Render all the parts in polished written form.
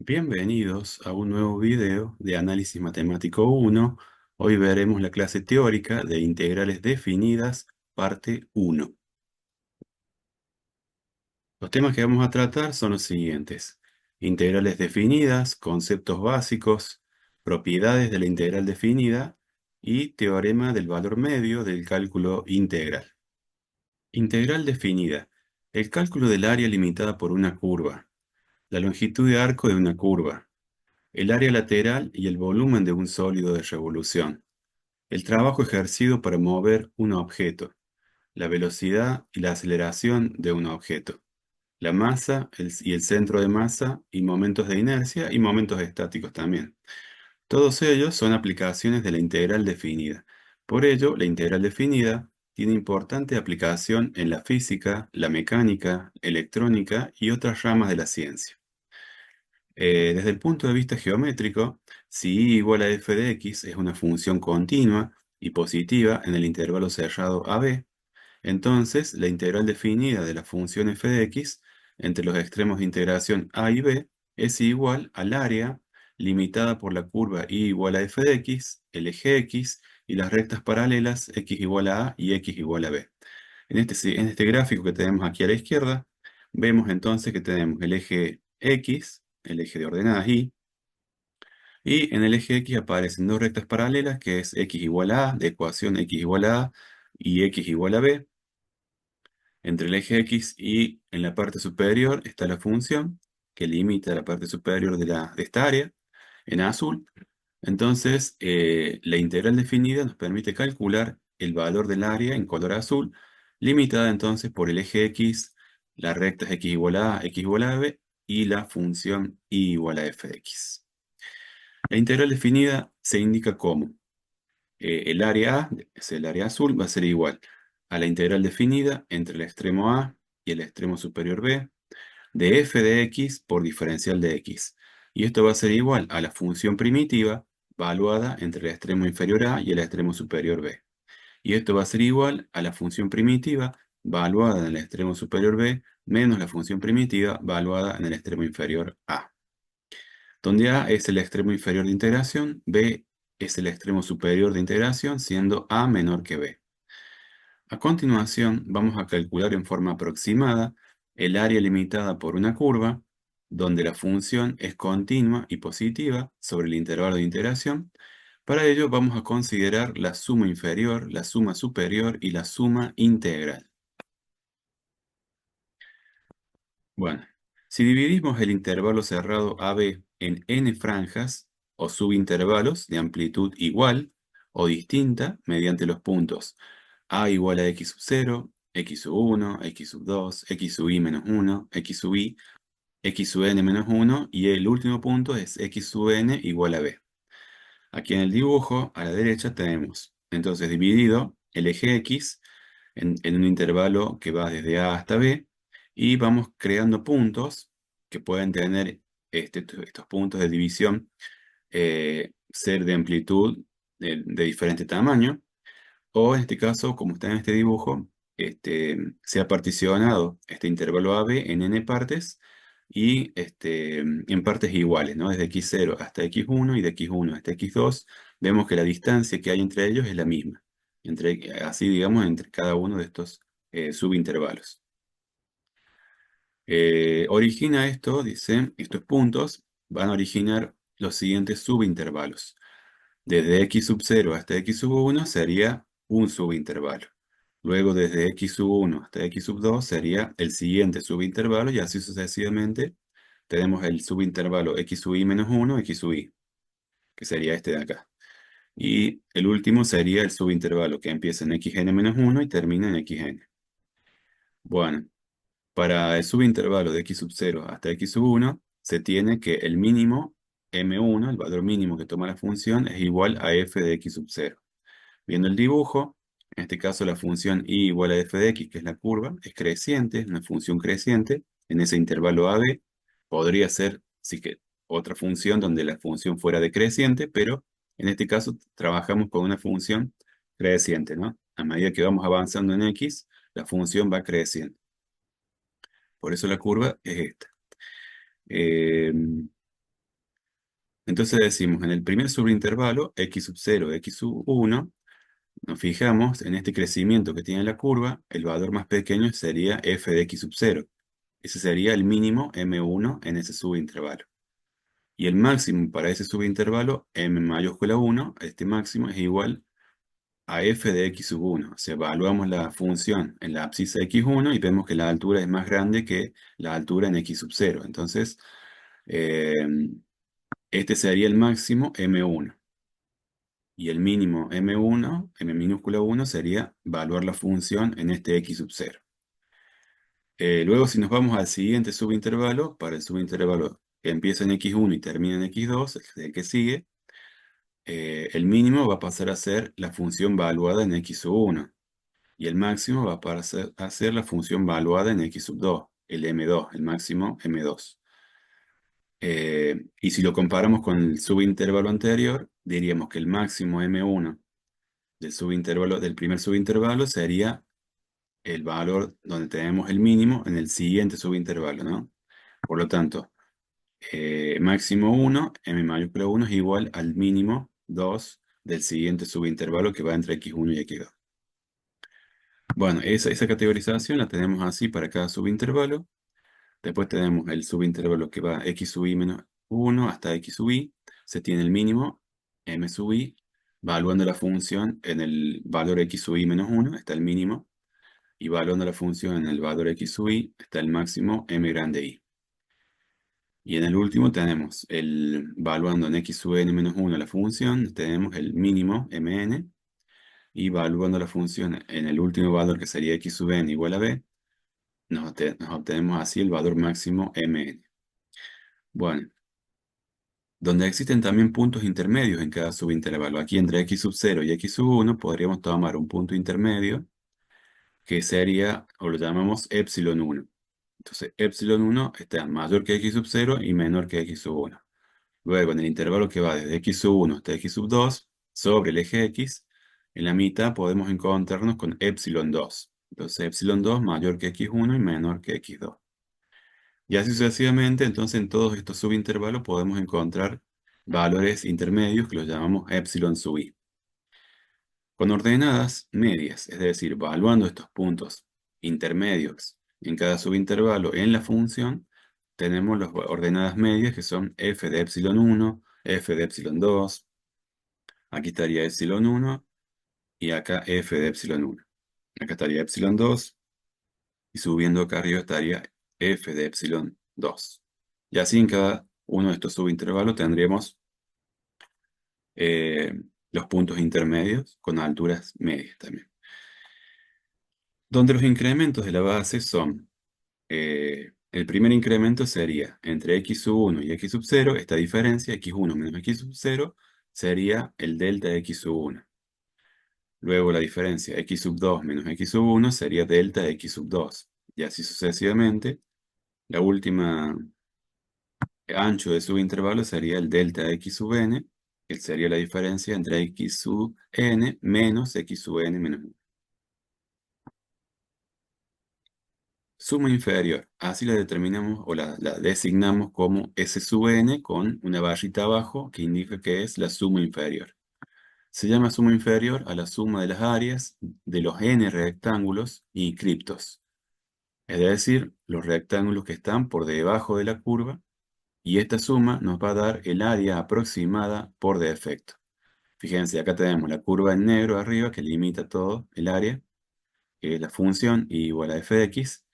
Bienvenidos a un nuevo video de Análisis Matemático 1. Hoy veremos la clase teórica de integrales definidas, parte 1. Los temas que vamos a tratar son los siguientes: integrales definidas, conceptos básicos, propiedades de la integral definida y teorema del valor medio del cálculo integral. Integral definida: el cálculo del área limitada por una curva, la longitud de arco de una curva, el área lateral y el volumen de un sólido de revolución, el trabajo ejercido para mover un objeto, la velocidad y la aceleración de un objeto, la masa y el centro de masa y momentos de inercia y momentos estáticos también. Todos ellos son aplicaciones de la integral definida. Por ello, la integral definida tiene importante aplicación en la física, la mecánica, electrónica y otras ramas de la ciencia. Desde el punto de vista geométrico, si y igual a f de x es una función continua y positiva en el intervalo cerrado AB, entonces la integral definida de la función f de x entre los extremos de integración a y b es igual al área limitada por la curva y igual a f de x, el eje x y las rectas paralelas x igual a y x igual a b. En este gráfico que tenemos aquí a la izquierda, vemos entonces que tenemos el eje x, el eje de ordenadas y en el eje x aparecen dos rectas paralelas, que es x igual a, de ecuación x igual a y x igual a b. Entre el eje x y en la parte superior está la función que limita la parte superior de esta área, en azul. Entonces, la integral definida nos permite calcular el valor del área en color azul, limitada entonces por el eje x, las rectas x igual a, x igual a b y la función y igual a f de x. La integral definida se indica como el área A, es el área azul, va a ser igual a la integral definida entre el extremo A y el extremo superior B de f de x por diferencial de x. Y esto va a ser igual a la función primitiva valuada entre el extremo inferior A y el extremo superior B. Y esto va a ser igual a la función primitiva valuada en el extremo superior B menos la función primitiva valuada en el extremo inferior A, donde A es el extremo inferior de integración, B es el extremo superior de integración, siendo A menor que B. A continuación, vamos a calcular en forma aproximada el área limitada por una curva, donde la función es continua y positiva sobre el intervalo de integración. Para ello, vamos a considerar la suma inferior, la suma superior y la suma integral. Bueno, si dividimos el intervalo cerrado AB en n franjas o subintervalos de amplitud igual o distinta mediante los puntos A igual a x sub 0, x sub 1, x sub 2, x sub i menos 1, x sub i, x sub n menos 1 y el último punto es x sub n igual a b. Aquí en el dibujo, a la derecha, tenemos entonces dividido el eje x en un intervalo que va desde A hasta B, y vamos creando puntos que pueden tener estos puntos de división, ser de amplitud de diferente tamaño, o en este caso, como está en este dibujo, se ha particionado este intervalo AB en n partes y en partes iguales, ¿no? Desde x0 hasta x1 y de x1 hasta x2, vemos que la distancia que hay entre ellos es la misma, así digamos, entre cada uno de estos subintervalos. Origina esto, dice, estos puntos van a originar los siguientes subintervalos. Desde x sub 0 hasta x sub 1 sería un subintervalo. Luego desde x sub 1 hasta x sub 2 sería el siguiente subintervalo y así sucesivamente. Tenemos el subintervalo x sub i menos 1, x sub i, que sería este de acá. Y el último sería el subintervalo que empieza en xn menos 1 y termina en xn. Bueno, para el subintervalo de x sub 0 hasta x sub 1, se tiene que el mínimo m1, el valor mínimo que toma la función, es igual a f de x sub 0. Viendo el dibujo, en este caso la función y igual a f de x, que es la curva, es creciente, es una función creciente. En ese intervalo AB podría ser sí que otra función donde la función fuera decreciente, pero en este caso trabajamos con una función creciente, ¿no? A medida que vamos avanzando en x, la función va creciendo. Por eso la curva es esta. Entonces decimos, en el primer subintervalo, x sub 0, x sub 1, nos fijamos en este crecimiento que tiene la curva, el valor más pequeño sería f de x sub 0. Ese sería el mínimo m1 en ese subintervalo. Y el máximo para ese subintervalo, m mayúscula 1, este máximo es igual a f de x sub 1. O sea, evaluamos la función en la abscisa x1 y vemos que la altura es más grande que la altura en x sub 0. Entonces, eh, este sería el máximo m1. Y el mínimo m1, m minúscula 1, sería evaluar la función en este x sub 0. Luego, si nos vamos al siguiente subintervalo, para el subintervalo que empieza en x1 y termina en x2, el que sigue, el mínimo va a pasar a ser la función valuada en x sub 1. Y el máximo va a pasar a ser la función valuada en x sub 2, el m2, el máximo m2. Y si lo comparamos con el subintervalo anterior, diríamos que el máximo m1 del primer subintervalo sería el valor donde tenemos el mínimo en el siguiente subintervalo, ¿no? Por lo tanto, máximo 1, m mayúscula 1 es igual al mínimo 2 del siguiente subintervalo que va entre x1 y x2. Bueno, esa categorización la tenemos así para cada subintervalo. Después tenemos el subintervalo que va x sub i menos 1 hasta x sub i. Se tiene el mínimo m sub i. Evaluando la función en el valor x sub i menos 1 está el mínimo. Y evaluando la función en el valor x sub i está el máximo m grande i. Y en el último tenemos evaluando en x sub n menos 1 la función, tenemos el mínimo mn. Y evaluando la función en el último valor que sería x sub n igual a b, nos obtenemos así el valor máximo mn. Bueno, donde existen también puntos intermedios en cada subintervalo. Aquí entre x sub 0 y x sub 1 podríamos tomar un punto intermedio que sería, o lo llamamos epsilon 1. Entonces, epsilon 1 está mayor que x sub 0 y menor que x sub 1. Luego, en el intervalo que va desde x sub 1 hasta x sub 2, sobre el eje x, en la mitad podemos encontrarnos con epsilon 2. Entonces, epsilon 2 mayor que x1 y menor que x2. Y así sucesivamente, entonces en todos estos subintervalos podemos encontrar valores intermedios que los llamamos epsilon sub i. Con ordenadas medias, es decir, evaluando estos puntos intermedios en cada subintervalo en la función, tenemos las ordenadas medias que son f de epsilon 1, f de epsilon 2, aquí estaría epsilon 1 y acá f de epsilon 1. Acá estaría epsilon 2 y subiendo acá arriba estaría f de epsilon 2. Y así en cada uno de estos subintervalos tendremos eh, los puntos intermedios con alturas medias también. Donde los incrementos de la base son, el primer incremento sería entre x sub 1 y x sub 0, esta diferencia, x1 menos x sub 0, sería el delta de x sub 1. Luego la diferencia x sub 2 menos x sub 1 sería delta de x sub 2. Y así sucesivamente. La última ancho de subintervalo sería el delta de x sub n, que sería la diferencia entre x sub n menos x sub n menos 1. Suma inferior, así la determinamos o la designamos como S sub n con una barrita abajo que indica que es la suma inferior. Se llama suma inferior a la suma de las áreas de los n rectángulos y criptos. Es decir, los rectángulos que están por debajo de la curva, y esta suma nos va a dar el área aproximada por defecto. Fíjense, acá tenemos la curva en negro arriba que limita todo el área, que es la función y igual a f de x,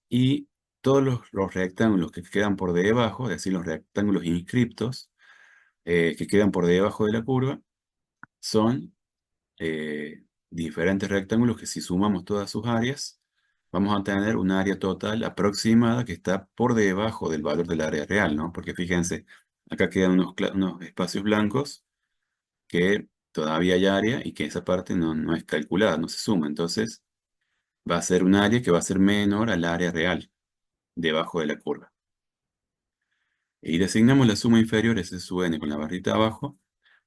y todos los rectángulos que quedan por debajo, es decir, los rectángulos inscriptos que quedan por debajo de la curva, son diferentes rectángulos que si sumamos todas sus áreas, vamos a tener un área total aproximada que está por debajo del valor del área real, ¿no? Porque fíjense, acá quedan unos espacios blancos que todavía hay área y que esa parte no es calculada, no se suma. Entonces, va a ser un área que va a ser menor al área real, debajo de la curva. Y designamos la suma inferior, S sub n con la barrita abajo,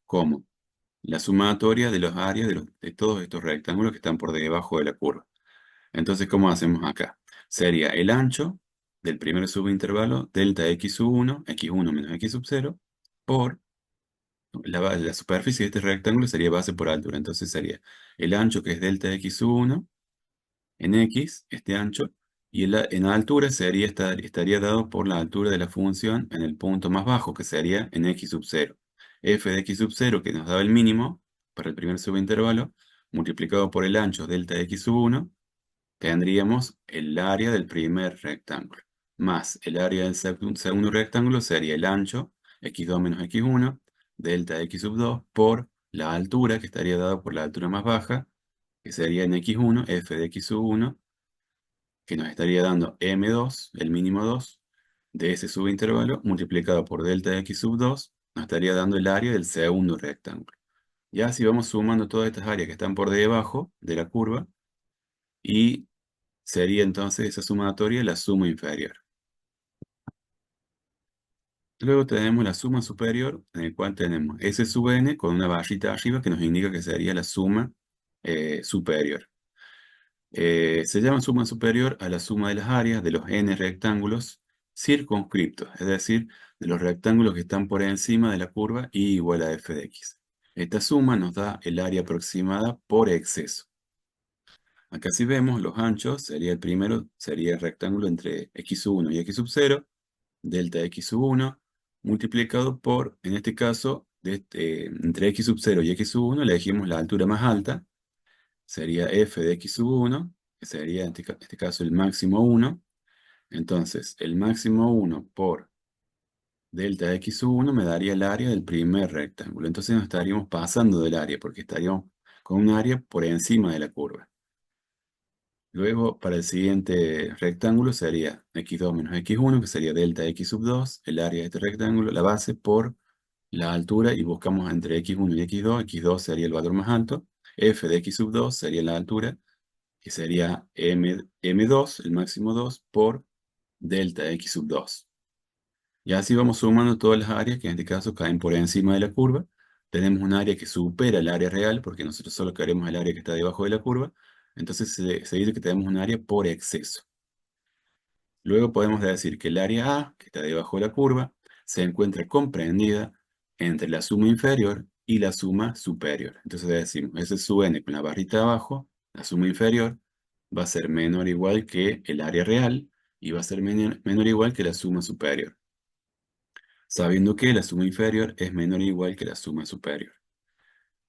como la sumatoria de las áreas de todos estos rectángulos que están por debajo de la curva. Entonces, ¿cómo hacemos acá? Sería el ancho del primer subintervalo, delta x sub 1, x1 menos x sub 0, por La superficie de este rectángulo sería base por altura. Entonces sería el ancho, que es delta de x sub 1 en x, este ancho, y en la altura estaría dado por la altura de la función en el punto más bajo, que sería en x sub 0. F de x sub 0, que nos daba el mínimo para el primer subintervalo, multiplicado por el ancho delta de x sub 1, tendríamos el área del primer rectángulo, más el área del segundo rectángulo sería el ancho, x2 menos x1, delta de x sub 2, por la altura, que estaría dado por la altura más baja, que sería en x1, f de x sub 1, que nos estaría dando m2, el mínimo 2, de ese subintervalo, multiplicado por delta de x sub 2, nos estaría dando el área del segundo rectángulo. Ya si vamos sumando todas estas áreas que están por debajo de la curva, y sería entonces esa sumatoria la suma inferior. Luego tenemos la suma superior, en el cual tenemos S sub n con una barrita arriba que nos indica que sería la suma superior. Se llama suma superior a la suma de las áreas de los n rectángulos circunscriptos, es decir, de los rectángulos que están por encima de la curva y igual a f de x. Esta suma nos da el área aproximada por exceso. Acá si vemos los anchos, sería el primero, sería el rectángulo entre x sub 1 y x sub 0, delta x sub 1, multiplicado por, en este caso, entre x sub 0 y x sub 1, le elegimos la altura más alta, sería f de x sub 1, que sería en este caso el máximo 1. Entonces, el máximo 1 por delta x sub 1 me daría el área del primer rectángulo. Entonces nos estaríamos pasando del área, porque estaríamos con un área por encima de la curva. Luego, para el siguiente rectángulo sería x2 menos x1, que sería delta x sub 2, el área de este rectángulo, la base por la altura, y buscamos entre x1 y x2. X2 sería el valor más alto, f de x sub 2 sería la altura, que sería m2, el máximo 2, por delta x sub 2. Y así vamos sumando todas las áreas que en este caso caen por encima de la curva. Tenemos un área que supera el área real, porque nosotros solo queremos el área que está debajo de la curva. Entonces se dice que tenemos un área por exceso. Luego podemos decir que el área A, que está debajo de la curva, se encuentra comprendida entre la suma inferior y la suma superior. Entonces decimos, S sub n con la barrita abajo, la suma inferior, va a ser menor o igual que el área real, y va a ser menor o igual que la suma superior, sabiendo que la suma inferior es menor o igual que la suma superior.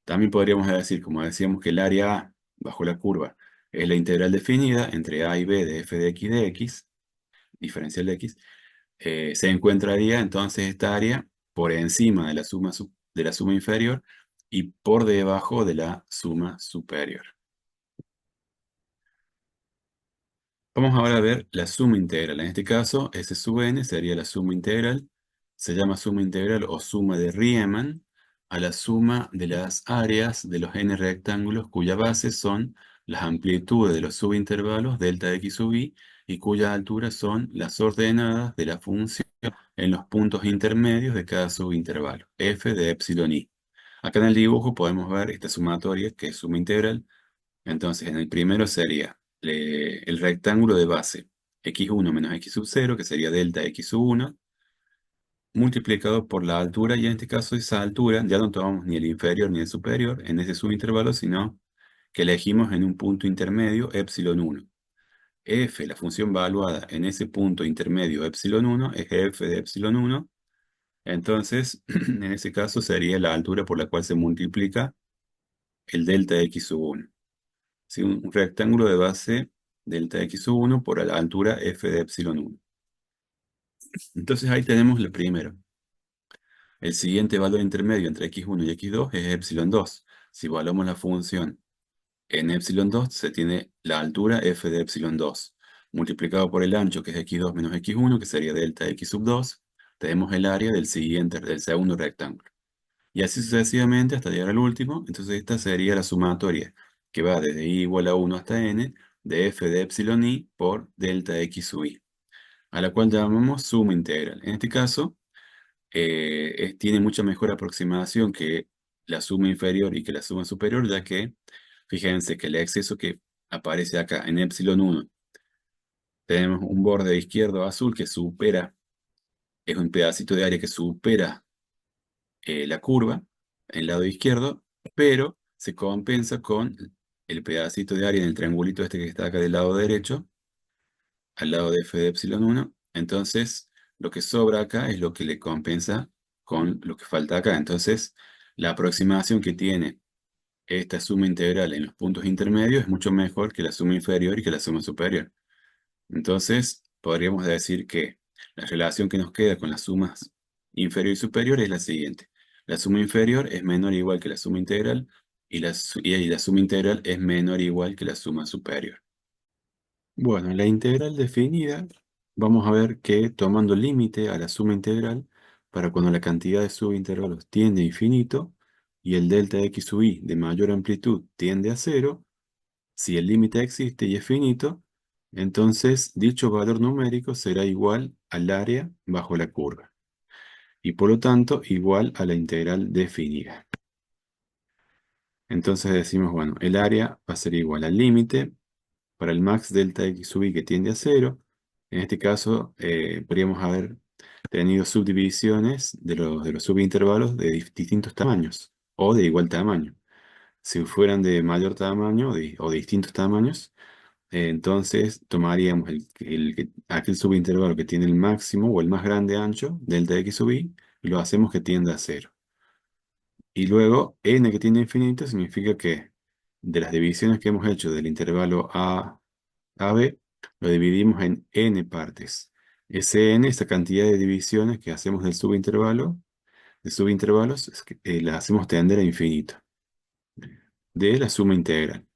También podríamos decir, como decíamos, que el área A bajo la curva es la integral definida entre A y B de f de x, diferencial de x. Se encontraría entonces esta área por encima de de la suma inferior y por debajo de la suma superior. Vamos ahora a ver la suma integral. En este caso, S sub n sería la suma integral. Se llama suma integral o suma de Riemann a la suma de las áreas de los n rectángulos cuya base son las amplitudes de los subintervalos delta de x sub y cuya altura son las ordenadas de la función en los puntos intermedios de cada subintervalo, f de epsilon i. Acá en el dibujo podemos ver esta sumatoria, que es suma integral. Entonces, en el primero sería el rectángulo de base x1 menos x sub 0, que sería delta x sub 1, multiplicado por la altura, y en este caso esa altura ya no tomamos ni el inferior ni el superior en ese subintervalo, sino que elegimos en un punto intermedio epsilon 1. F, la función valuada en ese punto intermedio epsilon 1, es f de epsilon 1. Entonces, en ese caso sería la altura por la cual se multiplica el delta x sub 1. ¿Sí? Un rectángulo de base delta x sub 1 por la altura f de epsilon 1. Entonces ahí tenemos lo primero. El siguiente valor intermedio entre x1 y x2 es epsilon 2. Si evaluamos la función en epsilon 2, se tiene la altura f de epsilon 2, multiplicado por el ancho, que es x2 menos x1, que sería delta x sub 2, tenemos el área del segundo rectángulo. Y así sucesivamente hasta llegar al último. Entonces esta sería la sumatoria, que va desde i igual a 1 hasta n, de f de epsilon i por delta x sub i, a la cual llamamos suma integral. En este caso, tiene mucha mejor aproximación que la suma inferior y que la suma superior, ya que, fíjense que el exceso que aparece acá en epsilon 1, tenemos un borde izquierdo azul que supera, es un pedacito de área que supera la curva, el lado izquierdo, pero se compensa con el pedacito de área en el triangulito este que está acá del lado derecho, al lado de f de epsilon 1. Entonces, lo que sobra acá es lo que le compensa con lo que falta acá. Entonces, la aproximación que tiene esta suma integral en los puntos intermedios es mucho mejor que la suma inferior y que la suma superior. Entonces, podríamos decir que la relación que nos queda con las sumas inferior y superior es la siguiente. La suma inferior es menor o igual que la suma integral y la suma integral es menor o igual que la suma superior. Bueno, la integral definida, vamos a ver que tomando límite a la suma integral, para cuando la cantidad de subintervalos tiende a infinito y el delta de x sub i de mayor amplitud tiende a cero, si el límite existe y es finito, entonces dicho valor numérico será igual al área bajo la curva y por lo tanto igual a la integral definida. Entonces decimos, bueno, el área va a ser igual al límite para el max delta x sub i que tiende a cero. En este caso, podríamos haber tenido subdivisiones de los subintervalos de distintos tamaños o de igual tamaño. Si fueran de mayor tamaño o de distintos tamaños, entonces tomaríamos aquel subintervalo que tiene el máximo o el más grande ancho, delta x sub i, y lo hacemos que tienda a cero. Y luego n que tiende a infinito significa que de las divisiones que hemos hecho del intervalo a b, lo dividimos en n partes. Ese n, esa cantidad de divisiones que hacemos del subintervalo, de subintervalos, la hacemos tender a infinito, de la suma integral.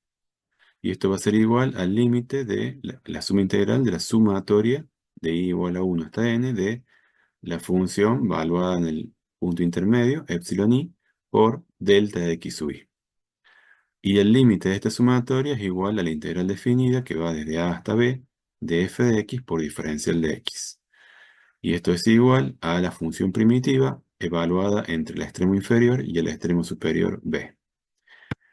Y esto va a ser igual al límite de la suma integral de la sumatoria de i igual a 1 hasta n de la función evaluada en el punto intermedio, epsilon i, por delta de x sub i. Y el límite de esta sumatoria es igual a la integral definida que va desde a hasta b de f de x por diferencial de x. Y esto es igual a la función primitiva evaluada entre el extremo inferior y el extremo superior b.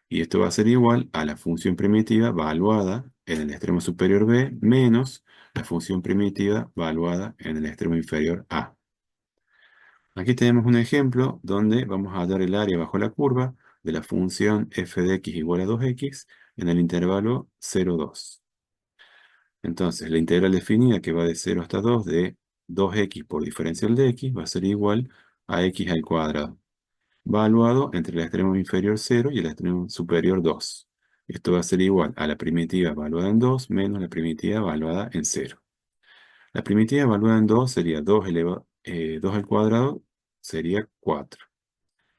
Y esto va a ser igual a la función primitiva evaluada en el extremo superior b menos la función primitiva evaluada en el extremo inferior a. Aquí tenemos un ejemplo donde vamos a hallar el área bajo la curva de la función f de x igual a 2x en el intervalo 0, 2. Entonces, la integral definida que va de 0 hasta 2 de 2x por diferencial de x va a ser igual a x al cuadrado, valuado entre el extremo inferior 0 y el extremo superior 2. Esto va a ser igual a la primitiva evaluada en 2 menos la primitiva evaluada en 0. La primitiva evaluada en 2 sería 2 al cuadrado, sería 4.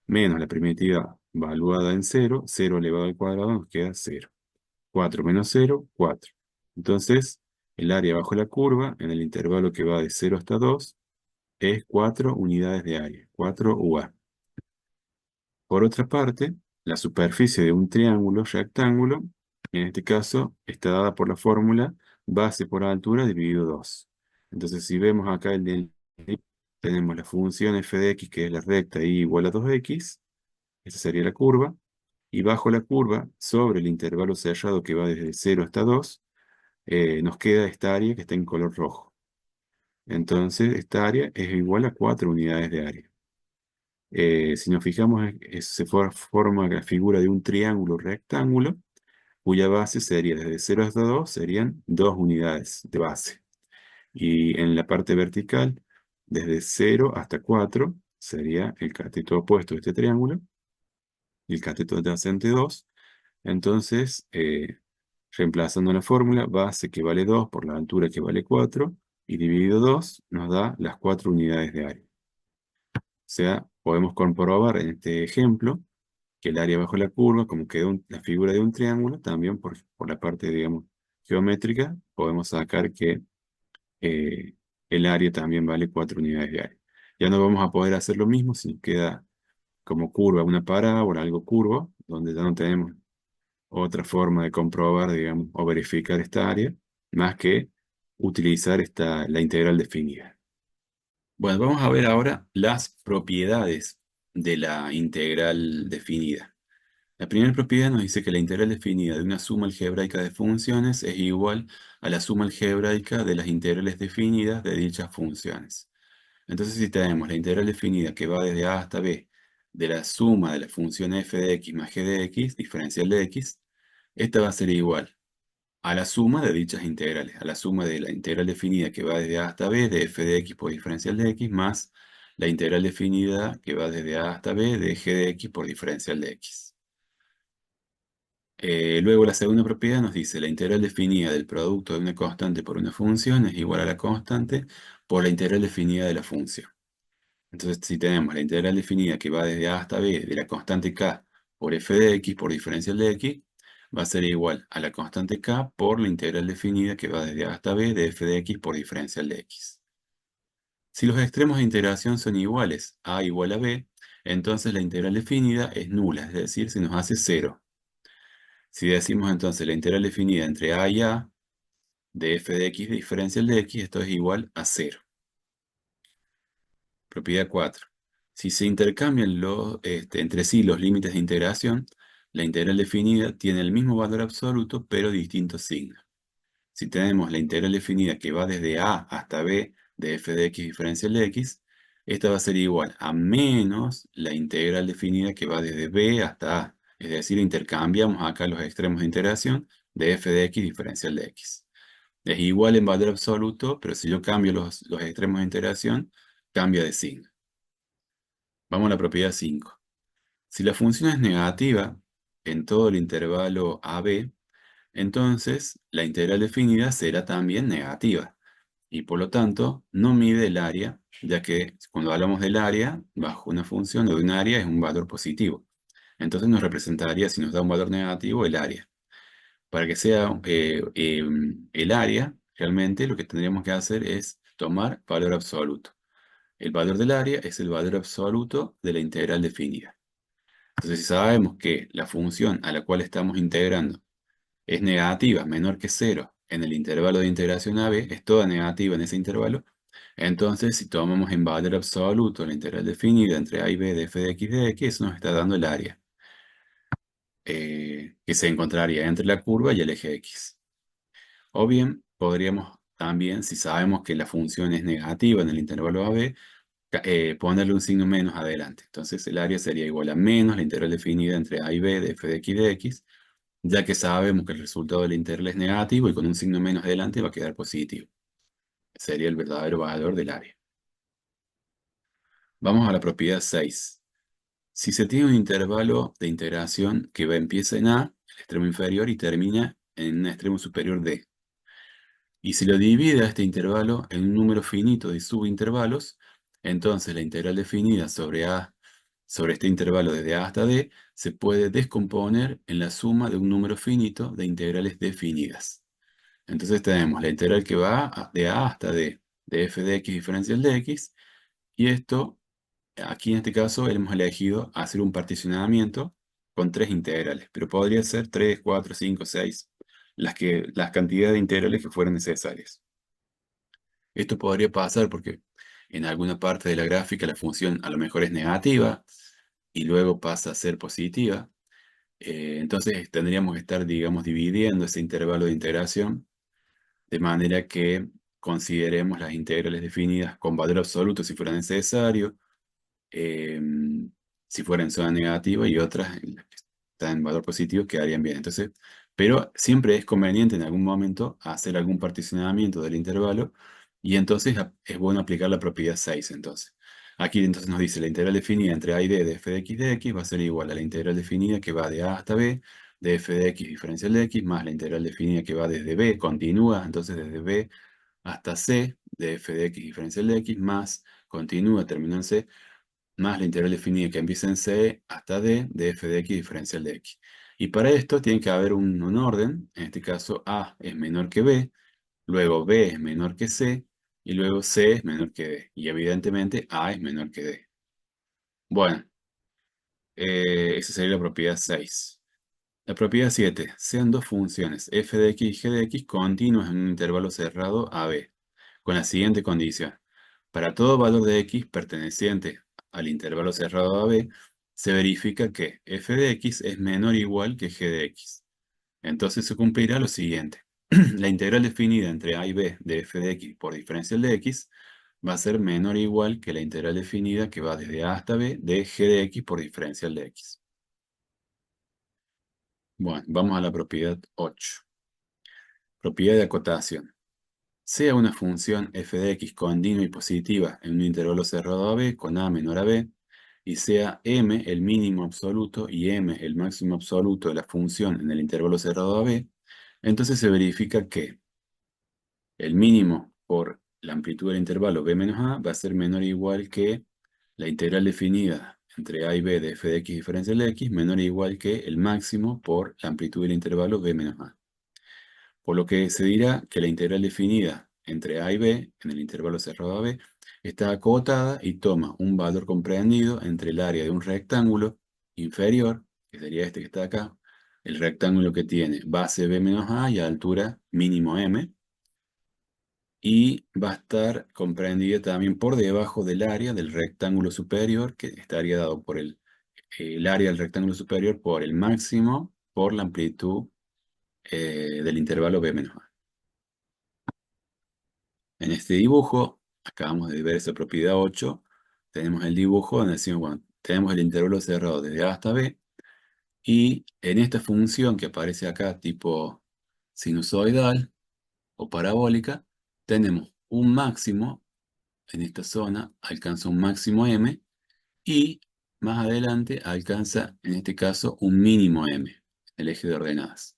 Menos la primitiva evaluada en 0, 0 elevado al cuadrado nos queda 0. 4 menos 0, 4. Entonces, el área bajo la curva, en el intervalo que va de 0 hasta 2, es 4 unidades de área, 4 UA. Por otra parte, la superficie de un triángulo rectángulo, en este caso, está dada por la fórmula base por altura dividido 2. Entonces, si vemos acá tenemos la función f de x, que es la recta y igual a 2x, esa sería la curva, y bajo la curva, sobre el intervalo cerrado que va desde 0 hasta 2, nos queda esta área que está en color rojo. Entonces, esta área es igual a 4 unidades de área. Si nos fijamos, se forma la figura de un triángulo rectángulo, cuya base sería desde 0 hasta 2, serían 2 unidades de base. Y en la parte vertical, desde 0 hasta 4, sería el cateto opuesto de este triángulo, y el cateto adyacente 2. Entonces, reemplazando la fórmula, base que vale 2 por la altura que vale 4, y dividido 2 nos da las 4 unidades de área. O sea, podemos comprobar en este ejemplo que el área bajo la curva, como quedó la figura de un triángulo, también por la parte, digamos, geométrica, podemos sacar que el área también vale 4 unidades de área. Ya no vamos a poder hacer lo mismo si nos queda como curva una parábola, algo curvo, donde ya no tenemos otra forma de comprobar, digamos, o verificar esta área, más que utilizar la integral definida. Bueno, vamos a ver ahora las propiedades de la integral definida. La primera propiedad nos dice que la integral definida de una suma algebraica de funciones es igual a la suma algebraica de las integrales definidas de dichas funciones. Entonces, si tenemos la integral definida que va desde a hasta b de la suma de la función f de x más g de x, diferencial de x, esta va a ser igual a la suma de dichas integrales, a la suma de la integral definida que va desde a hasta b de f de x por diferencial de x más la integral definida que va desde a hasta b de g de x por diferencial de x. Luego la segunda propiedad nos dice la integral definida del producto de una constante por una función es igual a la constante por la integral definida de la función. Entonces, si tenemos la integral definida que va desde a hasta b de la constante k por f de x por diferencial de x, va a ser igual a la constante k por la integral definida que va desde a hasta b de f de x por diferencial de x. Si los extremos de integración son iguales, a igual a b, entonces la integral definida es nula, es decir, se nos hace cero. Si decimos entonces la integral definida entre a y a de f de x diferencial de x, esto es igual a cero. Propiedad 4. Si se intercambian entre sí los límites de integración, la integral definida tiene el mismo valor absoluto, pero distinto signo. Si tenemos la integral definida que va desde a hasta b de f de x diferencial de x, esta va a ser igual a menos la integral definida que va desde b hasta a. Es decir, intercambiamos acá los extremos de integración de f de x diferencial de x. Es igual en valor absoluto, pero si yo cambio los extremos de integración, cambia de signo. Vamos a la propiedad 5. Si la función es negativa en todo el intervalo AB, entonces la integral definida será también negativa y por lo tanto no mide el área, ya que cuando hablamos del área, bajo una función o de un área es un valor positivo. Entonces nos representaría, si nos da un valor negativo, el área. Para que sea el área, realmente lo que tendríamos que hacer es tomar valor absoluto. El valor del área es el valor absoluto de la integral definida. Entonces, si sabemos que la función a la cual estamos integrando es negativa, menor que cero, en el intervalo de integración AB, es toda negativa en ese intervalo, entonces si tomamos en valor absoluto la integral definida entre a y b de f de x, eso nos está dando el área, que se encontraría entre la curva y el eje x. O bien, podríamos también, si sabemos que la función es negativa en el intervalo AB, ponerle un signo menos adelante. Entonces el área sería igual a menos la integral definida entre a y b de f de x, ya que sabemos que el resultado de la integral es negativo y con un signo menos adelante va a quedar positivo. Sería el verdadero valor del área. Vamos a la propiedad 6. Si se tiene un intervalo de integración que empieza en A, el extremo inferior, y termina en un extremo superior D, y si lo divide a este intervalo en un número finito de subintervalos, entonces la integral definida sobre este intervalo desde a hasta d se puede descomponer en la suma de un número finito de integrales definidas. Entonces tenemos la integral que va de a hasta d de f de x diferencial de x, y esto, aquí en este caso, hemos elegido hacer un particionamiento con tres integrales, pero podría ser 3, 4, 5, 6, las cantidades de integrales que fueran necesarias. Esto podría pasar porque en alguna parte de la gráfica la función a lo mejor es negativa y luego pasa a ser positiva. Entonces tendríamos que estar, digamos, dividiendo ese intervalo de integración de manera que consideremos las integrales definidas con valor absoluto si fuera necesario, eh, si fuera en zona negativa, y otras en las que están en valor positivo quedarían bien. Entonces, pero siempre es conveniente en algún momento hacer algún particionamiento del intervalo, y entonces es bueno aplicar la propiedad 6 entonces. Aquí entonces nos dice la integral definida entre a y d de f de x va a ser igual a la integral definida que va de a hasta b de f de x diferencial de x más la integral definida que va desde b, continúa, entonces desde b hasta c de f de x diferencial de x más continúa, termina en c, más la integral definida que empieza en c hasta d de f de x diferencial de x. Y para esto tiene que haber un orden, en este caso a es menor que b, luego b es menor que c, y luego c es menor que d. Y evidentemente a es menor que d. Bueno, esa sería la propiedad 6. La propiedad 7. Sean dos funciones f de x y g de x continuas en un intervalo cerrado a b, con la siguiente condición. Para todo valor de x perteneciente al intervalo cerrado a b, se verifica que f de x es menor o igual que g de x. Entonces se cumplirá lo siguiente. La integral definida entre a y b de f de x por diferencial de x va a ser menor o igual que la integral definida que va desde a hasta b de g de x por diferencial de x. Bueno, vamos a la propiedad 8. Propiedad de acotación. Sea una función f de x continua y positiva en un intervalo cerrado a b con a menor a b, y sea m el mínimo absoluto y m el máximo absoluto de la función en el intervalo cerrado a b, entonces se verifica que el mínimo por la amplitud del intervalo b menos a va a ser menor o igual que la integral definida entre a y b de f de x diferencial de x, menor o igual que el máximo por la amplitud del intervalo b menos a. Por lo que se dirá que la integral definida entre a y b, en el intervalo cerrado a b, está acotada y toma un valor comprendido entre el área de un rectángulo inferior, que sería este que está acá, el rectángulo que tiene base b menos a y altura mínimo m, y va a estar comprendida también por debajo del área del rectángulo superior, que estaría dado por el área del rectángulo superior por el máximo por la amplitud del intervalo b menos a. En este dibujo, acabamos de ver esa propiedad 8, tenemos el dibujo donde decimos, bueno, tenemos el intervalo cerrado desde a hasta b, y en esta función que aparece acá tipo sinusoidal o parabólica, tenemos un máximo en esta zona, alcanza un máximo m, y más adelante alcanza, en este caso, un mínimo m, el eje de ordenadas.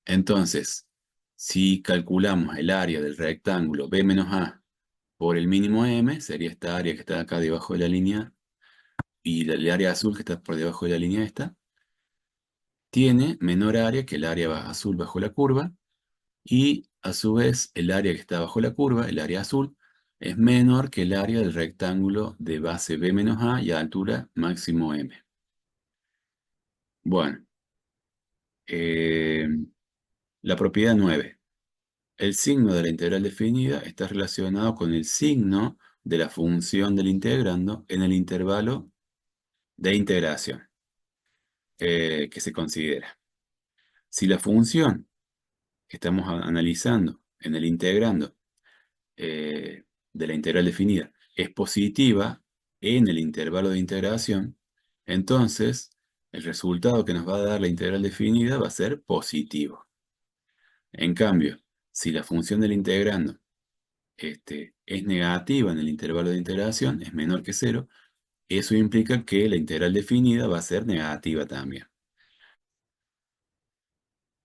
Entonces, si calculamos el área del rectángulo b menos a por el mínimo m, sería esta área que está acá debajo de la línea, y el área azul que está por debajo de la línea esta, tiene menor área que el área azul bajo la curva, y a su vez el área que está bajo la curva, el área azul, es menor que el área del rectángulo de base b menos a y a altura máximo m. Bueno, eh, la propiedad 9. El signo de la integral definida está relacionado con el signo de la función del integrando en el intervalo de integración que se considera. Si la función que estamos analizando en el integrando de la integral definida es positiva en el intervalo de integración, entonces el resultado que nos va a dar la integral definida va a ser positivo. En cambio, si la función del integrando es negativa en el intervalo de integración, es menor que cero, eso implica que la integral definida va a ser negativa también.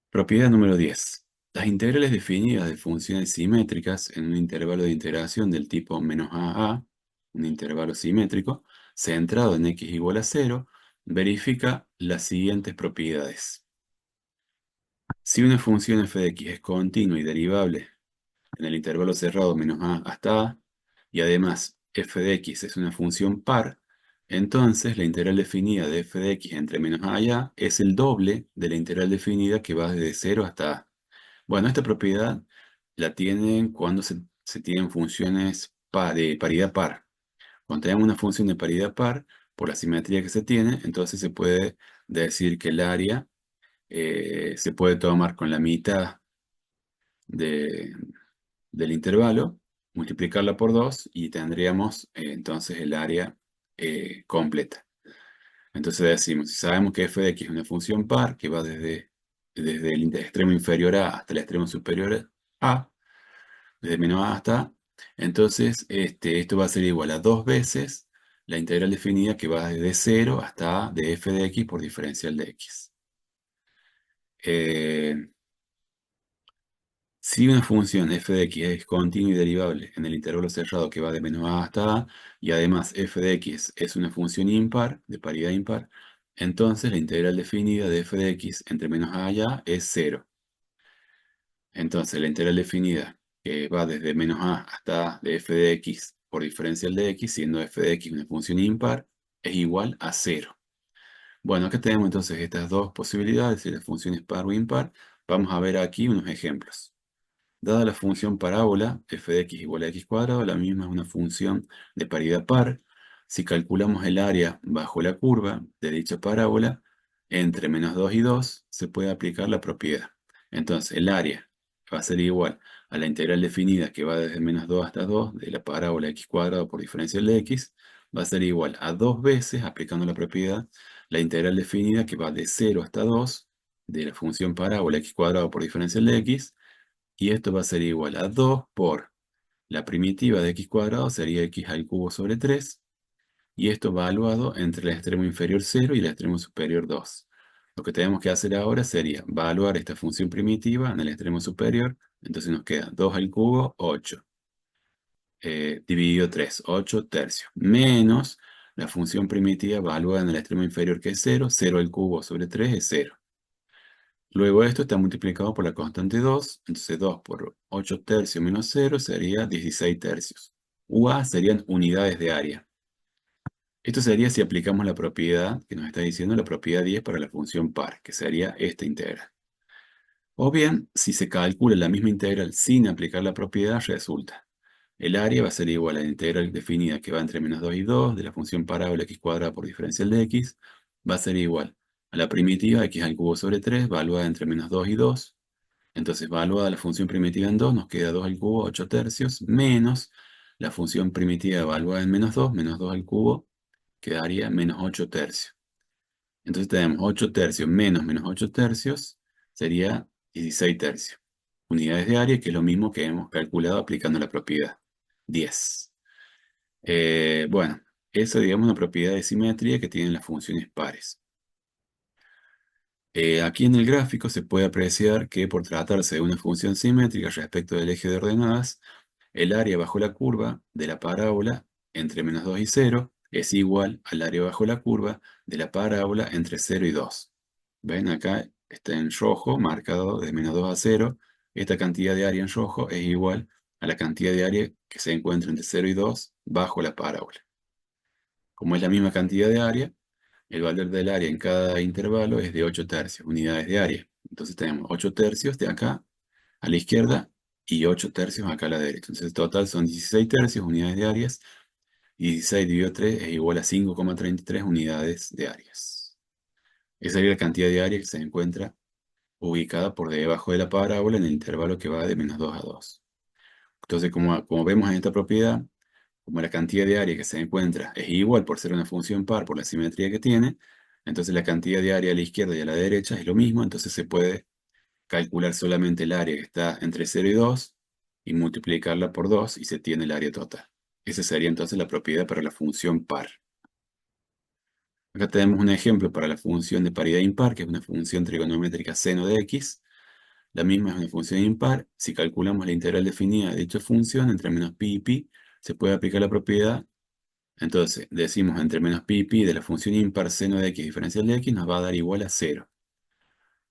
Propiedad número 10. Las integrales definidas de funciones simétricas en un intervalo de integración del tipo menos a, un intervalo simétrico, centrado en x igual a 0, verifica las siguientes propiedades. Si una función f de x es continua y derivable en el intervalo cerrado menos a hasta a, y además f de x es una función par, entonces la integral definida de f de x entre menos a y a es el doble de la integral definida que va desde 0 hasta a. Bueno, esta propiedad la tienen cuando se tienen funciones de paridad par. Cuando tenemos una función de paridad par, por la simetría que se tiene, entonces se puede decir que el área se puede tomar con la mitad de, del intervalo, multiplicarla por 2 y tendríamos entonces el área completa. Entonces decimos, si sabemos que f de x es una función par que va desde el extremo inferior a hasta el extremo superior a, desde menos a hasta a, entonces esto va a ser igual a 2 veces la integral definida que va desde 0 hasta a de f de x por diferencial de x. Si una función f de x es continua y derivable en el intervalo cerrado que va de menos a hasta a, y además f de x es una función impar, de paridad impar, entonces la integral definida de f de x entre menos a y a es 0. Entonces la integral definida que va desde menos a hasta a de f de x por diferencial de x, siendo f de x una función impar, es igual a 0. Bueno, acá tenemos entonces estas dos posibilidades, si la función es par o impar. Vamos a ver aquí unos ejemplos. Dada la función parábola, f de x igual a x cuadrado, la misma es una función de paridad par. Si calculamos el área bajo la curva de dicha parábola, entre menos 2 y 2, se puede aplicar la propiedad. Entonces, el área va a ser igual a la integral definida que va desde menos 2 hasta 2 de la parábola x cuadrado por diferencial de x, va a ser igual a 2 veces, aplicando la propiedad, la integral definida que va de 0 hasta 2 de la función parábola x cuadrado por diferencial de x, y esto va a ser igual a 2 por la primitiva de x cuadrado, sería x al cubo sobre 3, y esto evaluado entre el extremo inferior 0 y el extremo superior 2. Lo que tenemos que hacer ahora sería evaluar esta función primitiva en el extremo superior, entonces nos queda 2 al cubo, 8, dividido 3, 8 tercios, menos la función primitiva evaluada en el extremo inferior que es 0, 0 al cubo sobre 3 es 0. Luego esto está multiplicado por la constante 2, entonces 2 por 8 tercios menos 0 sería 16 tercios. UA serían unidades de área. Esto sería si aplicamos la propiedad que nos está diciendo la propiedad 10 para la función par, que sería esta integral. O bien, si se calcula la misma integral sin aplicar la propiedad, resulta. El área va a ser igual a la integral definida que va entre menos 2 y 2 de la función parábola x cuadrada por diferencial de x, va a ser igual a la primitiva x al cubo sobre 3, evaluada entre menos 2 y 2. Entonces, evaluada la función primitiva en 2, nos queda 2 al cubo, 8 tercios, menos la función primitiva evaluada en menos 2 al cubo, quedaría menos 8 tercios. Entonces tenemos 8 tercios menos 8 tercios, sería 16 tercios. Unidades de área, que es lo mismo que hemos calculado aplicando la propiedad 10. Bueno, eso digamos una propiedad de simetría que tienen las funciones pares. Aquí en el gráfico se puede apreciar que por tratarse de una función simétrica respecto del eje de ordenadas, el área bajo la curva de la parábola entre menos 2 y 0 es igual al área bajo la curva de la parábola entre 0 y 2. ¿Ven? Acá está en rojo, marcado de menos 2 a 0. Esta cantidad de área en rojo es igual a la cantidad de área que se encuentra entre 0 y 2 bajo la parábola. Como es la misma cantidad de área, el valor del área en cada intervalo es de 8 tercios, unidades de área. Entonces tenemos 8 tercios de acá a la izquierda y 8 tercios acá a la derecha. Entonces, total son 16 tercios, unidades de áreas, y 16 dividido 3 es igual a 5,33 unidades de áreas. Esa es la cantidad de área que se encuentra ubicada por debajo de la parábola en el intervalo que va de menos 2 a 2. Entonces, como vemos en esta propiedad, como la cantidad de área que se encuentra es igual por ser una función par por la simetría que tiene, entonces la cantidad de área a la izquierda y a la derecha es lo mismo, entonces se puede calcular solamente el área que está entre 0 y 2 y multiplicarla por 2 y se tiene el área total. Esa sería entonces la propiedad para la función par. Acá tenemos un ejemplo para la función de paridad impar, que es una función trigonométrica seno de x. La misma es una función impar. Si calculamos la integral definida de dicha función entre menos pi y pi, se puede aplicar la propiedad. Entonces, decimos entre menos pi y pi de la función impar seno de x diferencial de x nos va a dar igual a 0,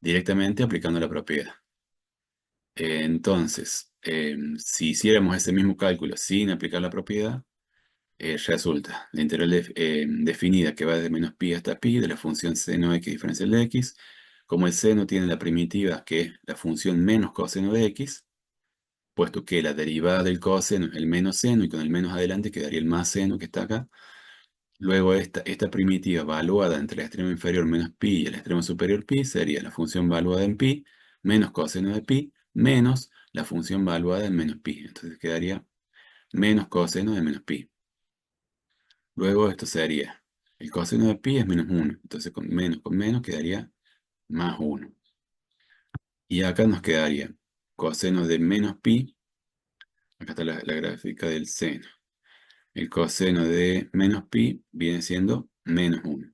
directamente aplicando la propiedad. Entonces, si hiciéramos ese mismo cálculo sin aplicar la propiedad, resulta la integral definida que va desde menos pi hasta pi de la función seno x diferencial de x, como el seno tiene la primitiva que es la función menos coseno de x, puesto que la derivada del coseno es el menos seno y con el menos adelante quedaría el más seno que está acá. Luego esta primitiva valuada entre el extremo inferior menos pi y el extremo superior pi sería la función valuada en pi menos coseno de pi menos la función valuada en menos pi. Entonces quedaría menos coseno de menos pi. Luego esto sería, el coseno de pi es menos 1. Entonces con menos quedaría más 1. Y acá nos quedaría coseno de menos pi. Acá está la gráfica del seno. El coseno de menos pi viene siendo menos 1.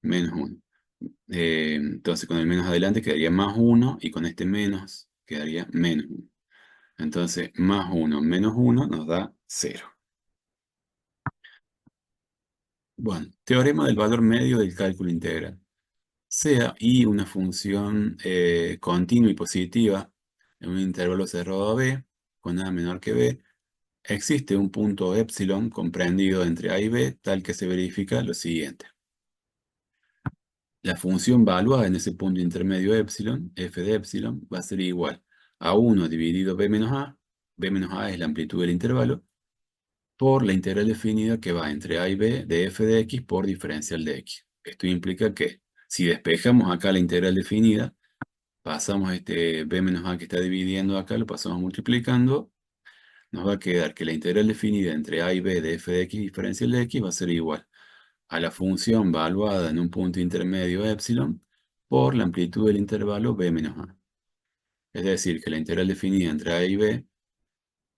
Menos 1. Entonces con el menos adelante quedaría más 1 y con este menos quedaría menos 1. Entonces más 1 menos 1 nos da 0. Bueno, teorema del valor medio del cálculo integral. Sea y una función continua y positiva en un intervalo cerrado a b, con a menor que b, existe un punto epsilon comprendido entre a y b, tal que se verifica lo siguiente. La función valuada en ese punto intermedio epsilon, f de epsilon, va a ser igual a 1 dividido b menos a. B menos a es la amplitud del intervalo. por la integral definida que va entre a y b de f de x por diferencial de x. Esto implica que si despejamos acá la integral definida, pasamos este b menos a que está dividiendo acá, lo pasamos multiplicando, nos va a quedar que la integral definida entre a y b de f de x diferencial de x va a ser igual a la función valuada en un punto intermedio epsilon por la amplitud del intervalo b menos a. Es decir, que la integral definida entre a y b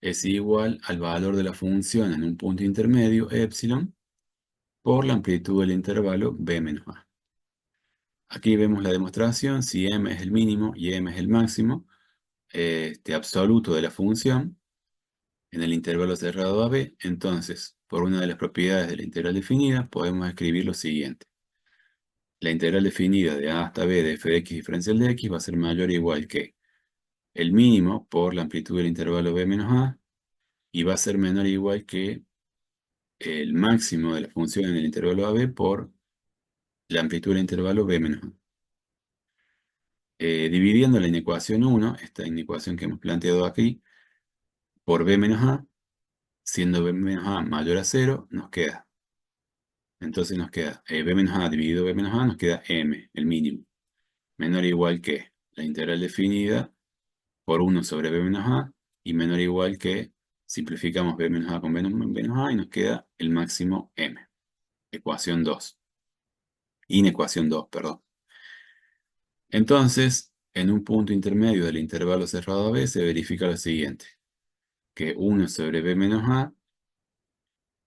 es igual al valor de la función en un punto intermedio epsilon por la amplitud del intervalo b menos a. Aquí vemos la demostración, si m es el mínimo y m es el máximo absoluto de la función en el intervalo cerrado AB, entonces, por una de las propiedades de la integral definida, podemos escribir lo siguiente. La integral definida de a hasta b de f de x diferencial de x va a ser mayor o igual que el mínimo por la amplitud del intervalo b menos a, y va a ser menor o igual que el máximo de la función en el intervalo AB por la amplitud del intervalo b menos a. Dividiendo la inecuación 1, esta inecuación que hemos planteado aquí, por b menos a, siendo b menos a mayor a 0, nos queda. Entonces nos queda b menos a dividido b menos a, nos queda m, el mínimo, menor o igual que la integral definida por 1 sobre b menos a, y menor o igual que, simplificamos b menos a con b menos a, y nos queda el máximo m. Ecuación 2. Inecuación 2, perdón. Entonces, en un punto intermedio del intervalo cerrado AB se verifica lo siguiente, que 1 sobre b menos a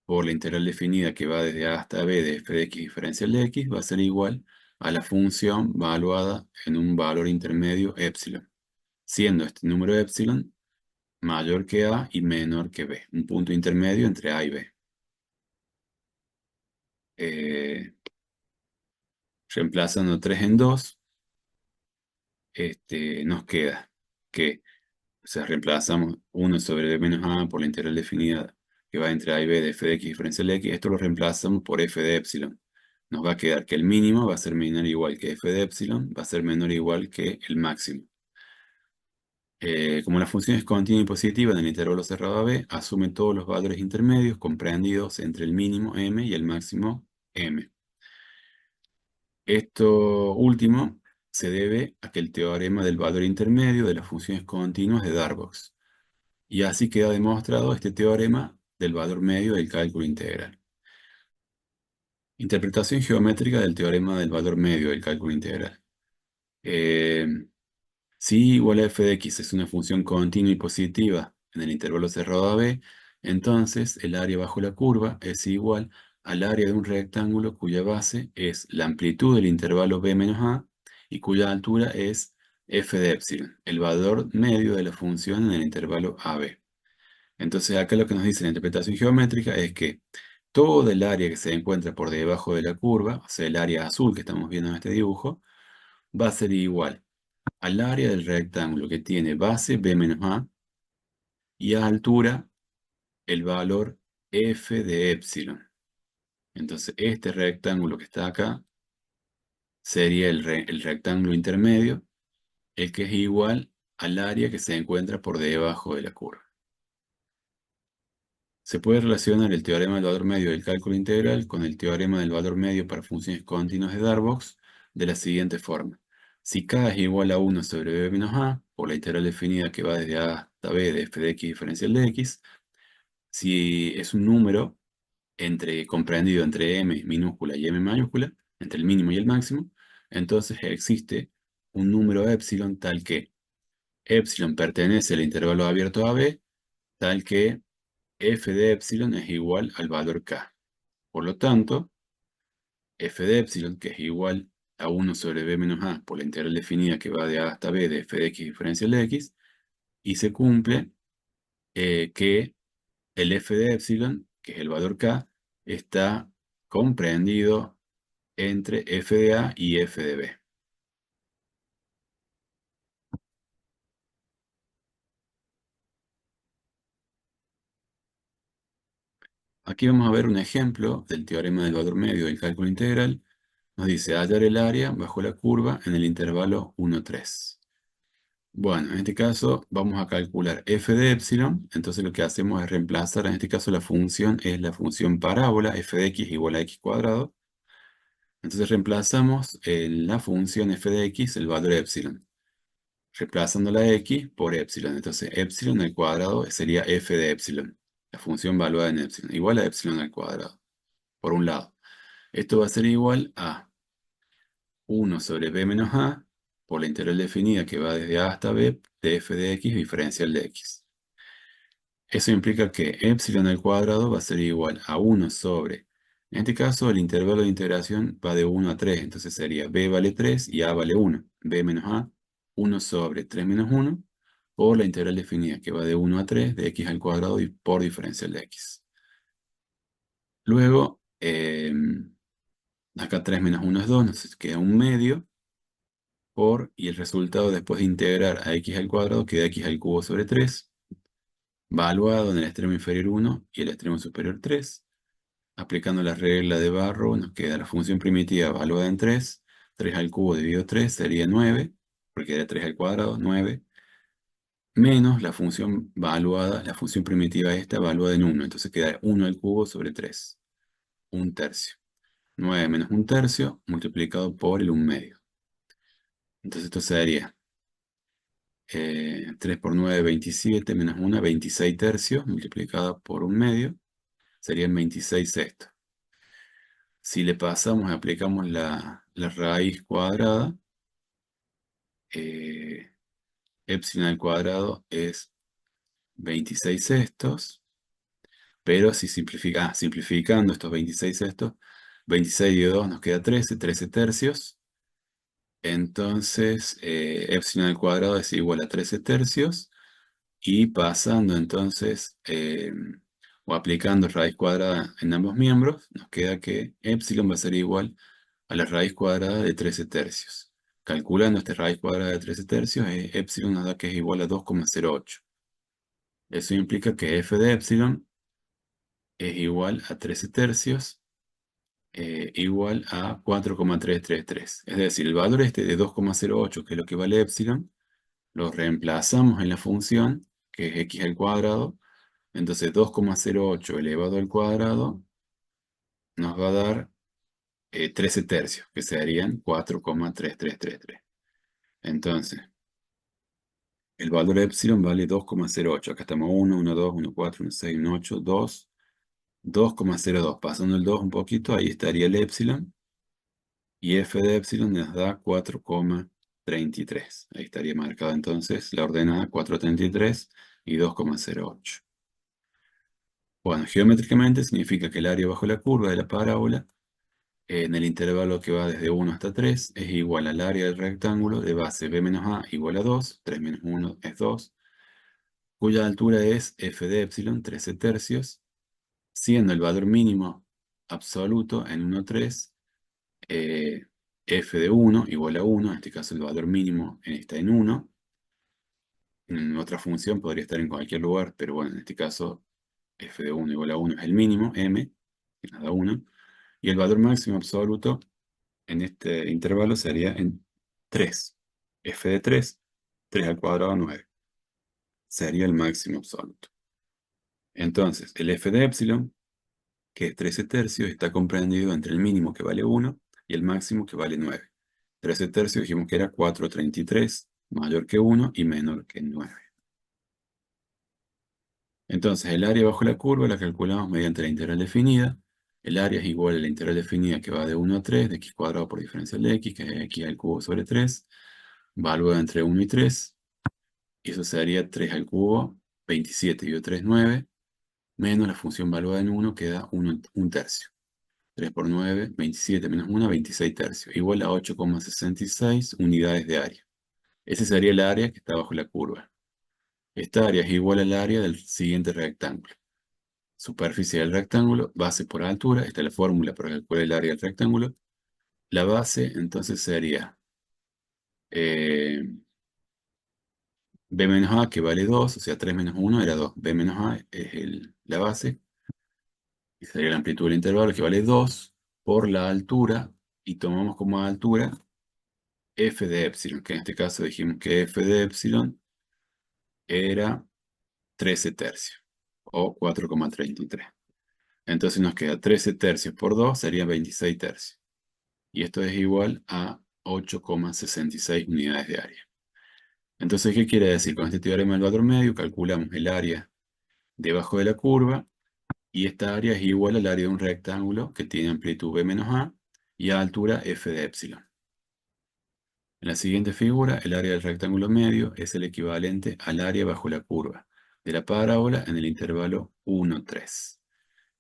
por la integral definida que va desde a hasta b de f de x diferencial de x va a ser igual a la función valuada en un valor intermedio epsilon, siendo este número epsilon mayor que a y menor que b, un punto intermedio entre a y b. Reemplazando 3 en 2, nos queda que, o sea, reemplazamos 1 sobre b menos a por la integral definida que va entre a y b de f de x diferencial de x, esto lo reemplazamos por f de epsilon. Nos va a quedar que el mínimo va a ser menor o igual que f de epsilon, va a ser menor o igual que el máximo. Como la función es continua y positiva en el intervalo cerrado AB, asume todos los valores intermedios comprendidos entre el mínimo m y el máximo m. Esto último se debe a que el teorema del valor intermedio de las funciones continuas de Darboux. Y así queda demostrado este teorema del valor medio del cálculo integral. Interpretación geométrica del teorema del valor medio del cálculo integral. Eh, Si igual a f de x es una función continua y positiva en el intervalo cerrado AB, entonces el área bajo la curva es igual al área de un rectángulo cuya base es la amplitud del intervalo b menos a y cuya altura es f de epsilon, el valor medio de la función en el intervalo AB. Entonces acá lo que nos dice la interpretación geométrica es que toda el área que se encuentra por debajo de la curva, o sea el área azul que estamos viendo en este dibujo, va a ser igual al área del rectángulo que tiene base b menos a y a altura el valor f de epsilon. Entonces este rectángulo que está acá sería el rectángulo intermedio, el que es igual al área que se encuentra por debajo de la curva. Se puede relacionar el teorema del valor medio del cálculo integral con el teorema del valor medio para funciones continuas de Darboux de la siguiente forma. Si k es igual a 1 sobre b menos a, por la integral definida que va desde a hasta b de f de x diferencial de x, si es un número comprendido entre m minúscula y m mayúscula, entre el mínimo y el máximo, entonces existe un número epsilon tal que epsilon pertenece al intervalo abierto AB, tal que f de epsilon es igual al valor k. Por lo tanto, f de epsilon, que es igual a 1 sobre b menos a por la integral definida que va de a hasta b de f de x diferencial de x, y se cumple que el f de epsilon, que es el valor k, está comprendido entre f de a y f de b. Aquí vamos a ver un ejemplo del teorema del valor medio del cálculo integral. Nos dice hallar el área bajo la curva en el intervalo 1, 3. Bueno, en este caso vamos a calcular f de epsilon, entonces lo que hacemos es reemplazar, en este caso la función es la función parábola, f de x igual a x cuadrado, entonces reemplazamos en la función f de x el valor epsilon, reemplazando la x por epsilon, entonces epsilon al cuadrado sería f de epsilon, la función valuada en epsilon, igual a epsilon al cuadrado, por un lado. Esto va a ser igual a 1 sobre b menos a, por la integral definida que va desde a hasta b, de f de x diferencial de x. Eso implica que epsilon al cuadrado va a ser igual a 1 sobre, en este caso el intervalo de integración va de 1 a 3, entonces sería b vale 3 y a vale 1, b menos a, 1 sobre 3 menos 1, por la integral definida que va de 1 a 3 de x al cuadrado y por diferencial de x. Luego, acá 3 menos 1 es 2, nos queda un medio, y el resultado después de integrar a x al cuadrado queda x al cubo sobre 3, valuado en el extremo inferior 1 y el extremo superior 3. Aplicando la regla de Barrow nos queda la función primitiva valuada en 3, 3 al cubo dividido 3 sería 9, porque era 3 al cuadrado, 9, menos la función valuada, la función primitiva esta valuada en 1, entonces queda 1 al cubo sobre 3, un tercio. 9 menos un tercio multiplicado por el 1 medio. Entonces esto sería 3 por 9, 27, menos 1, 26 tercios, multiplicado por 1 medio, serían 26 sextos. Si le pasamos, aplicamos la raíz cuadrada, eh, epsilon al cuadrado es 26 sextos, pero si simplificando estos 26 sextos, 26 y 2 nos queda 13, 13 tercios, entonces epsilon al cuadrado es igual a 13 tercios, y pasando entonces, o aplicando raíz cuadrada en ambos miembros, nos queda que epsilon va a ser igual a la raíz cuadrada de 13 tercios. Calculando esta raíz cuadrada de 13 tercios, epsilon nos da que es igual a 2,08. Eso implica que f de epsilon es igual a 13 tercios, igual a 4,333. Es decir, el valor este de 2,08, que es lo que vale epsilon, lo reemplazamos en la función, que es x al cuadrado. Entonces 2,08 elevado al cuadrado nos va a dar 13 tercios, que serían 4,3333. Entonces, el valor de epsilon vale 2,08. Acá estamos 1, 1, 2, 1, 4, 1, 6, 1, 8, 2, 2,02. Pasando el 2 un poquito, ahí estaría el epsilon. Y f de epsilon nos da 4,33. Ahí estaría marcado entonces la ordenada 4,33 y 2,08. Bueno, geométricamente significa que el área bajo la curva de la parábola en el intervalo que va desde 1 hasta 3 es igual al área del rectángulo de base b menos a igual a 2, 3 menos 1 es 2, cuya altura es f de epsilon, 13 tercios, siendo el valor mínimo absoluto en 1, 3, f de 1 igual a 1, en este caso el valor mínimo está en 1, en otra función podría estar en cualquier lugar, pero bueno, en este caso f de 1 igual a 1 es el mínimo, m, que nos da 1, y el valor máximo absoluto en este intervalo sería en 3. F de 3, 3 al cuadrado, 9. Sería el máximo absoluto. Entonces, el f de epsilon, que es 13 tercios, está comprendido entre el mínimo que vale 1 y el máximo que vale 9. 13 tercios dijimos que era 4,33, mayor que 1 y menor que 9. Entonces, el área bajo la curva la calculamos mediante la integral definida. El área es igual a la integral definida que va de 1 a 3, de x cuadrado por diferencial de x, que es x al cubo sobre 3, valor entre 1 y 3, y eso sería 3 al cubo, 27 y 3, 9, menos la función valuada en 1, que da 1, un tercio. 3 por 9, 27 menos 1, 26 tercios, igual a 8,66 unidades de área. Ese sería el área que está bajo la curva. Esta área es igual al área del siguiente rectángulo. Superficie del rectángulo, base por altura, esta es la fórmula para calcular el área del rectángulo. La base entonces sería eh, b menos a, que vale 2, o sea 3 menos 1 era 2. B menos a es la base, y sería la amplitud del intervalo, que vale 2 por la altura, y tomamos como altura f de epsilon, que en este caso dijimos que f de epsilon era 13 tercios, o 4,33. Entonces nos queda 13 tercios por 2 sería 26 tercios. Y esto es igual a 8,66 unidades de área. Entonces, ¿qué quiere decir? Con este teorema del valor medio calculamos el área debajo de la curva y esta área es igual al área de un rectángulo que tiene amplitud b menos a y a altura f de epsilon. En la siguiente figura, el área del rectángulo medio es el equivalente al área bajo la curva de la parábola en el intervalo 1, 3.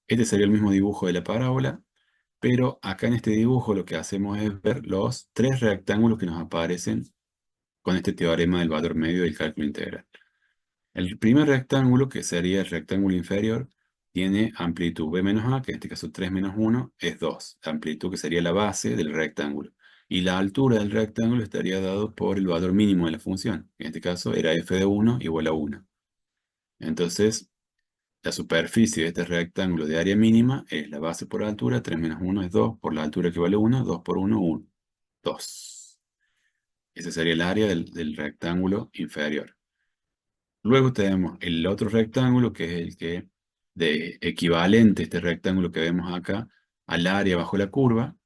Este sería el mismo dibujo de la parábola, pero acá en este dibujo lo que hacemos es ver los tres rectángulos que nos aparecen con este teorema del valor medio del cálculo integral. El primer rectángulo, que sería el rectángulo inferior, tiene amplitud b menos a, que en este caso 3 menos 1 es 2. La amplitud que sería la base del rectángulo. Y la altura del rectángulo estaría dado por el valor mínimo de la función, que en este caso era f de 1 igual a 1. Entonces, la superficie de este rectángulo de área mínima es la base por altura, 3 menos 1 es 2, por la altura que vale 1, 2 por 1, 1. 2. Ese sería el área del rectángulo inferior. Luego tenemos el otro rectángulo, que es el que de equivalente, este rectángulo que vemos acá, al área bajo la curva,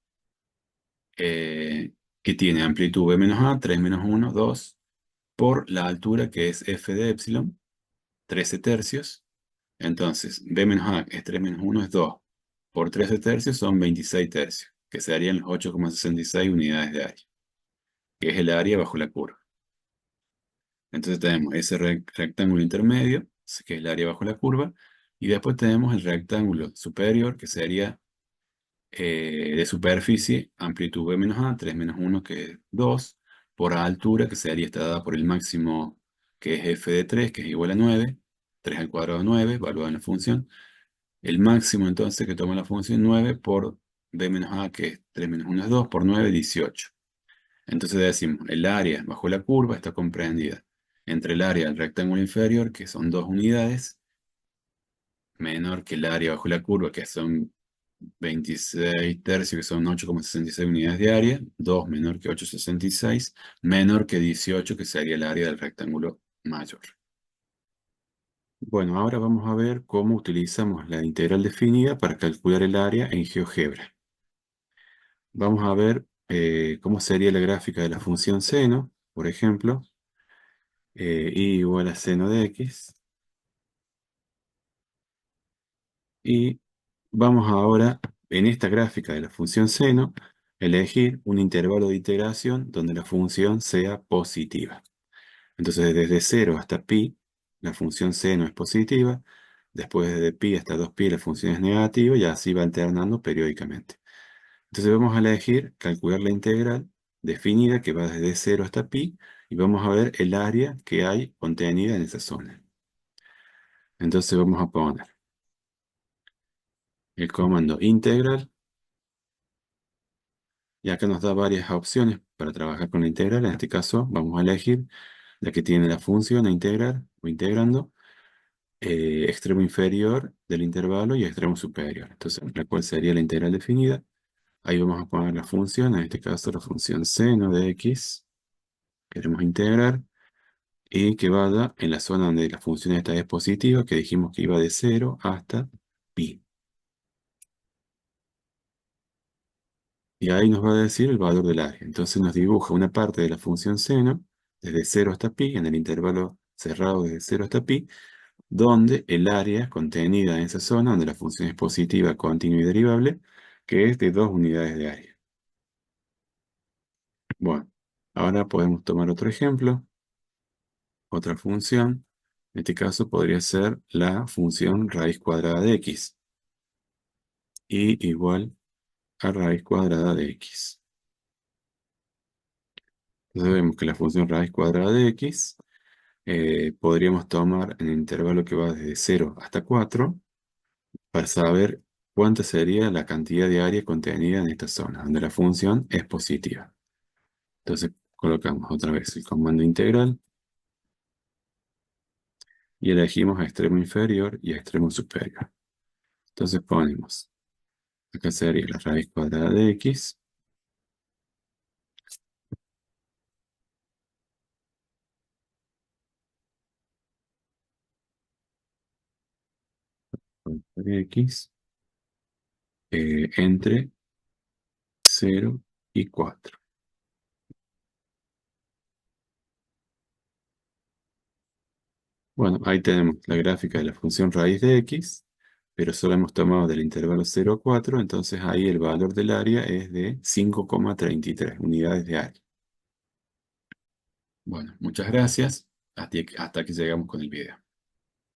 que tiene amplitud b menos a, 3 menos 1, 2, por la altura que es f de epsilon, 13 tercios. Entonces, b menos a es 3 menos 1 es 2, por 13 tercios son 26 tercios, que serían las 8,66 unidades de área, que es el área bajo la curva. Entonces tenemos ese rectángulo intermedio, que es el área bajo la curva, y después tenemos el rectángulo superior, que sería de superficie, amplitud b menos a, 3 menos 1, que es 2, por altura, que sería esta dada por el máximo, que es f de 3, que es igual a 9, 3 al cuadrado 9, evaluado en la función. El máximo entonces que toma la función 9 por b menos a, que es 3 menos 1 es 2, por 9, 18. Entonces decimos, el área bajo la curva está comprendida entre el área del rectángulo inferior, que son 2 unidades, menor que el área bajo la curva, que son 26 tercios, que son 8,66 unidades de área, 2 menor que 8,66, menor que 18, que sería el área del rectángulo mayor. Bueno, ahora vamos a ver cómo utilizamos la integral definida para calcular el área en GeoGebra. Vamos a ver cómo sería la gráfica de la función seno, por ejemplo, y igual a seno de x. Y vamos ahora, en esta gráfica de la función seno, elegir un intervalo de integración donde la función sea positiva. Entonces, desde 0 hasta pi, la función seno es positiva. Después, desde pi hasta 2pi, la función es negativa, y así va alternando periódicamente. Entonces, vamos a elegir calcular la integral definida que va desde 0 hasta pi, y vamos a ver el área que hay contenida en esa zona. Entonces, vamos a poner el comando integral. Y acá nos da varias opciones para trabajar con la integral. En este caso vamos a elegir la que tiene la función a integrar o integrando, extremo inferior del intervalo y extremo superior. Entonces, la cual sería la integral definida. Ahí vamos a poner la función, en este caso la función seno de x. Queremos integrar y que vaya en la zona donde la función esta es positiva, que dijimos que iba de 0 hasta pi. Y ahí nos va a decir el valor del área. Entonces nos dibuja una parte de la función seno, desde 0 hasta pi, en el intervalo cerrado desde 0 hasta pi, donde el área contenida en esa zona, donde la función es positiva, continua y derivable, que es de 2 unidades de área. Bueno, ahora podemos tomar otro ejemplo, otra función. En este caso podría ser la función raíz cuadrada de x, y igual a raíz cuadrada de x. Entonces vemos que la función raíz cuadrada de x podríamos tomar en el intervalo que va desde 0 hasta 4 para saber cuánta sería la cantidad de área contenida en esta zona, donde la función es positiva. Entonces colocamos otra vez el comando integral y elegimos a extremo inferior y a extremo superior. Entonces ponemos, acá sería la raíz cuadrada de x de x entre 0 y 4. Bueno, ahí tenemos la gráfica de la función raíz de x, pero solo hemos tomado del intervalo 0 a 4, entonces ahí el valor del área es de 5,33 unidades de área. Bueno, muchas gracias. Hasta aquí llegamos con el video.